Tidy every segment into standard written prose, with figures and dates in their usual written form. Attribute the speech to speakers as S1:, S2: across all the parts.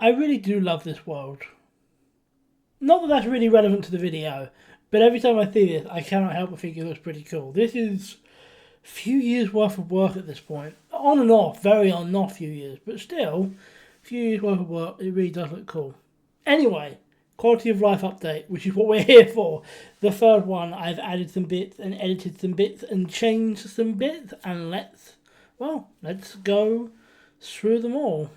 S1: I really do love this world. Not that that's really relevant to the video, but every time I see this, I cannot help but think it looks pretty cool. This is a few years worth of work at this point. On and off, very on and off few years, but still, a few years worth of work, it really does look cool. Anyway, quality of life update, which is what we're here for. The third one, I've added some bits and edited some bits and changed some bits, and let's go through them all.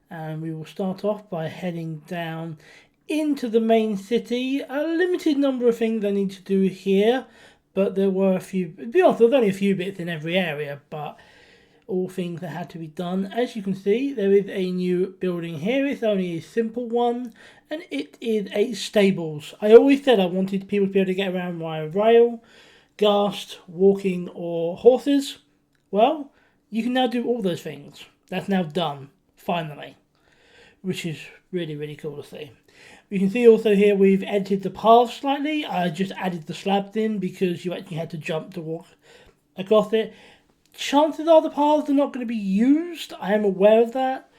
S1: And we will start off by heading down into the main city. A limited number of things I need to do here, but there were a few, to be honest, there was only a few bits in every area, but all things that had to be done. As you can see, there is a new building here. It's only a simple one, and it is a stables. I always said I wanted people to be able to get around via rail, ghast, walking, or horses. Well, you can now do all those things. That's now done, finally, which is really, really cool to see. You can see also here we've edited the paths slightly. I just added the slabs in because you actually had to jump to walk across it. Chances are the paths are not going to be used. I am aware of that.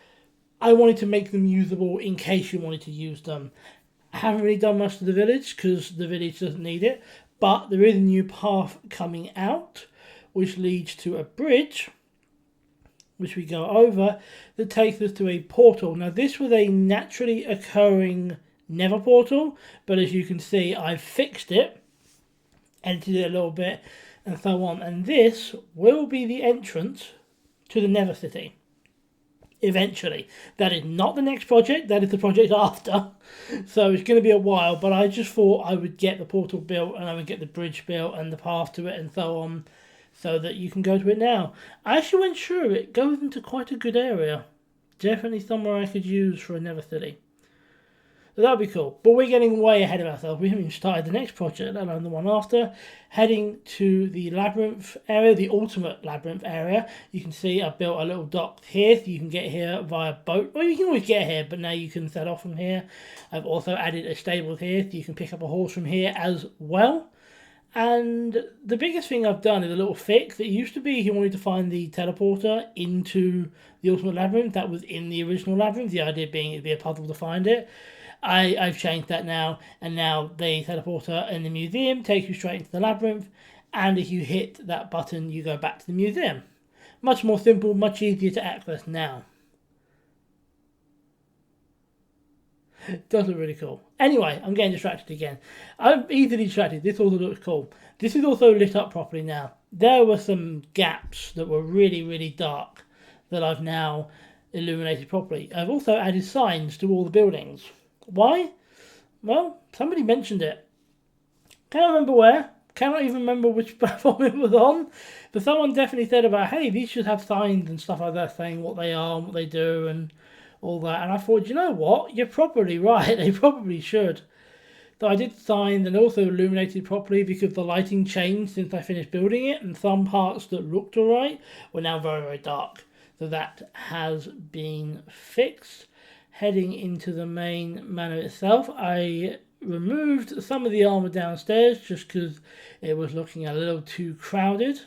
S1: I wanted to make them usable in case you wanted to use them. I haven't really done much to the village because the village doesn't need it. But there is a new path coming out which leads to a bridge, which we go over, that takes us to a portal. Now this was a naturally occurring Nether portal, but as you can see I've fixed it, edited it a little bit and so on, and this will be the entrance to the Nether city eventually. That is not the next project, that is the project after, so it's going to be a while, but I just thought I would get the portal built and I would get the bridge built and the path to it and so on, so that you can go to it now. I actually went through it. It goes into quite a good area. Definitely somewhere I could use for a Nether city. So that would be cool. But we're getting way ahead of ourselves. We haven't even started the next project, let alone the one after. Heading to the labyrinth area, the ultimate labyrinth area. You can see I've built a little dock here, so you can get here via boat. Well, you can always get here, but now you can set off from here. I've also added a stable here, so you can pick up a horse from here as well. And the biggest thing I've done is a little fix. It used to be he wanted to find the teleporter into the ultimate labyrinth. That was in the original labyrinth. The idea being it'd be a puzzle to find it. I've changed that now, and now the teleporter in the museum takes you straight into the labyrinth, and if you hit that button you go back to the museum. Much more simple, much easier to access now. It does look really cool. Anyway, I'm getting distracted again. I'm easily distracted. This also looks cool. This is also lit up properly now. There were some gaps that were really, really dark that I've now illuminated properly. I've also added signs to all the buildings. Why? Well, somebody mentioned it. Can't remember where. Cannot even remember which platform it was on. But someone definitely said about, hey, these should have signs and stuff like that saying what they are and what they do and all that. And I thought, you know what? You're probably right. They probably should. So I did signs and also illuminated properly because the lighting changed since I finished building it. And some parts that looked alright were now very, very dark. So that has been fixed. Heading into the main manor itself, I removed some of the armor downstairs just because it was looking a little too crowded.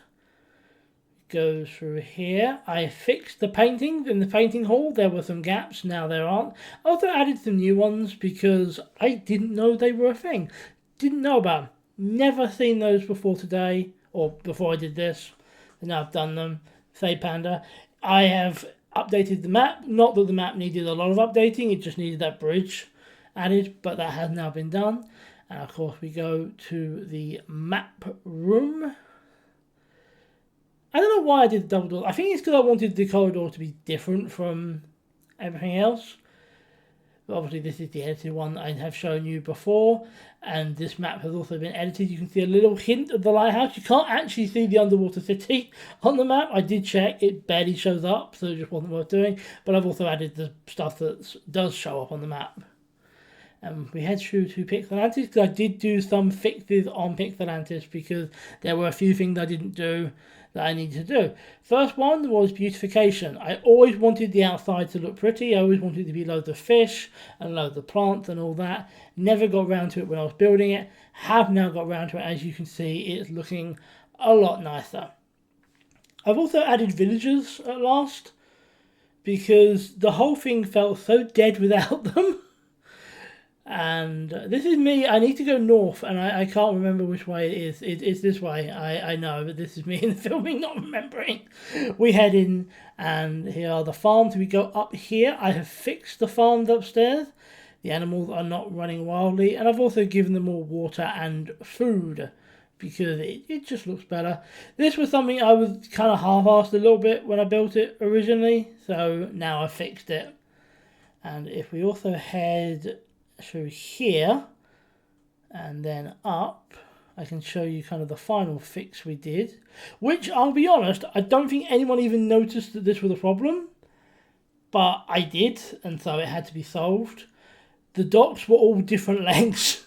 S1: Goes through here. I fixed the paintings in the painting hall. There were some gaps, now there aren't. I also added some new ones because I didn't know they were a thing. Didn't know about them. Never seen those before today, or before I did this. And now I've done them. Say Panda. I have updated the map. Not that the map needed a lot of updating, it just needed that bridge added, but that has now been done. And of course we go to the map room. I don't know why I did the double door. I think it's because I wanted the corridor to be different from everything else. But obviously this is the edited one I have shown you before, and this map has also been edited. You can see a little hint of the lighthouse. You can't actually see the underwater city on the map. I did check, it barely shows up, so it just wasn't worth doing. But I've also added the stuff that does show up on the map. And we head through to Pixelandia because I did do some fixes on Pixelandia because there were a few things I didn't do that I needed to do. First one was beautification. I always wanted the outside to look pretty. I always wanted it to be loads of fish and loads of plants and all that. Never got around to it when I was building it. Have now got around to it. As you can see, it's looking a lot nicer. I've also added villagers at last, because the whole thing felt so dead without them. And this is me. I need to go north, and I can't remember which way it is. It's this way. I know, but this is me in the filming not remembering. We head in, and here are the farms. We go up here. I have fixed the farms upstairs. The animals are not running wildly, and I've also given them all water and food because it just looks better. This was something I was kind of half-assed a little bit when I built it originally, so now I fixed it. And if we also head through here and then up, I can show you kind of the final fix we did, which I'll be honest, I don't think anyone even noticed that this was a problem, but I did, and so it had to be solved. The docks were all different lengths.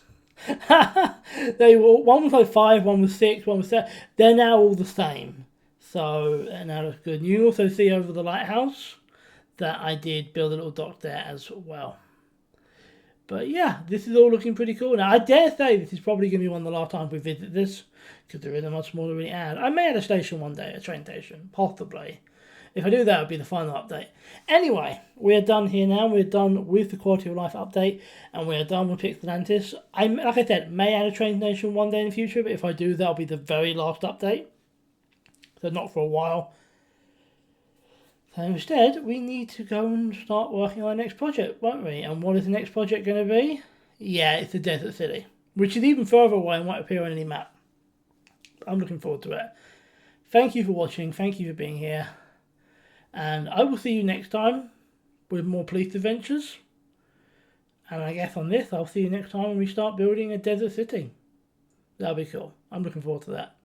S1: They were, one was like 5, one was 6, one was 7. They're now all the same, so now looks good. And you also see over the lighthouse that I did build a little dock there as well. But yeah, this is all looking pretty cool. Now, I dare say this is probably going to be one of the last times we visit this, because there isn't much more to really add. I may add a station one day, a train station, possibly. If I do that, it'll be the final update. Anyway, we are done here now. We're done with the quality of life update, and we are done with Pixelandia. Like I said, may add a train station one day in the future, but if I do, that'll be the very last update. So not for a while. So instead, we need to go and start working on our next project, won't we? And what is the next project going to be? Yeah, it's the Desert City, which is even further away and won't appear on any map. I'm looking forward to it. Thank you for watching. Thank you for being here. And I will see you next time with more police adventures. And I guess on this, I'll see you next time when we start building a desert city. That'll be cool. I'm looking forward to that.